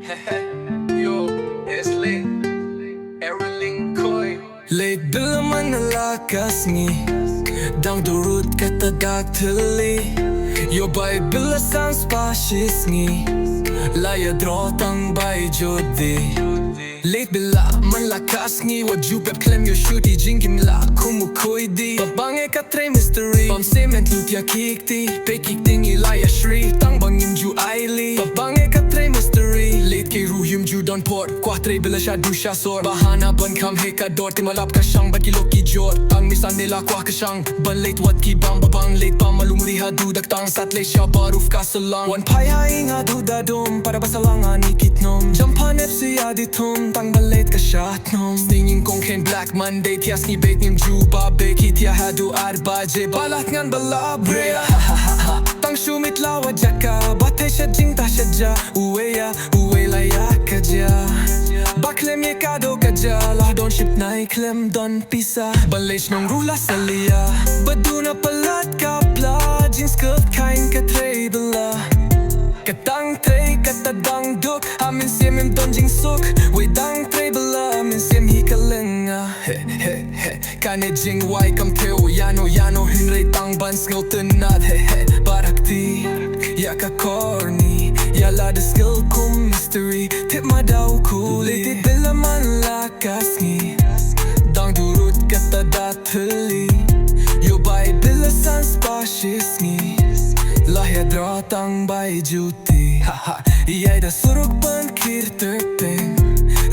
Yo, it's lit. Everything coin. Late Bylla man nalakas ngi Dang durut kata daktili Yo by Bylla sans pashis ngi Laya drotang by jodi Late Bylla man lakas ngi Waju pep klem yo shuti jinkim la kumu koidi Babange ka tre mystery Bam cement lut ya kikti Pekik tingi laya shri Tang bangin ju aili Babange ka tre mystery Late ke ruhim ju don port Quatre Bylla sha du sha sor Bahana ban kam heka dor Timalap ka shang bat kilok ki jor Tang misan nila kwa ka shang Ban late wat ki bang babang Late pa malumri ha du dak tang Sat le sha baruf ka salang Wan pai ha inga du da dum Para basalangan ikit nom Jampan FC aditum Tang ban late ka shat nom Stinging kong ken Black Monday Tias ni bait nim ju ba beki Tia ha du arba je Balat ngan balabre Tang shumit lawa jaka Batay siya jing ta siya ja Uweya, uwela ya ka ja Baklem ye kado ka ja Lah don ship na iklem don pisa Balej nong rula sa liya Baduna palat ka pla Jeans skirt kain ka tre Bylla Katang tre katadang duk Amin siem im don jing suk Way dang tre Bylla Amin siem hi ka lenga He he he Kane jing wai kam teo Yano hinre tang ban skill tenat He he barakti Ya ka corny Ya la the skill kum mystery Tip ma daw cool Late Bylla man lakas ngi Dang durut kata datili Yo by Bylla sans pashis ngi Lahya drotang by duty Iyay da suruk ban kir terpeng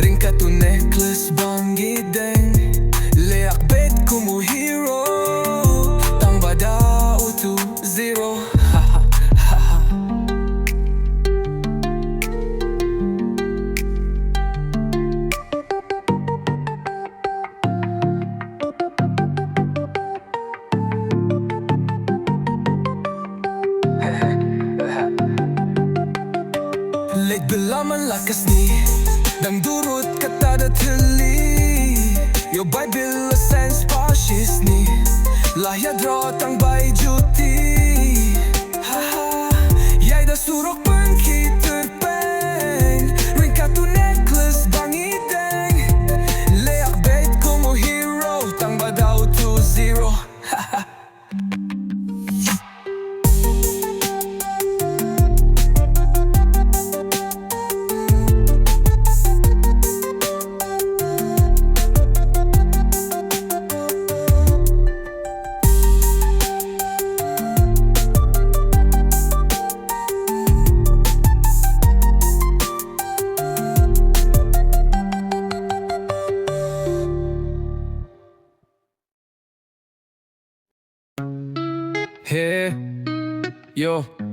Ring ka tu necklace bang gideng Leak bet kumu hero Tang bada utu zero Late Bylla man lakas ni Dang durut kata datili Yo by Bylla sans pashis ni Lahya drotang by duty Yay da surok ban ki terpeng Ring ka tu necklace bang ideng Leak bait kumu hero Tang badaw to zero Hey, yo.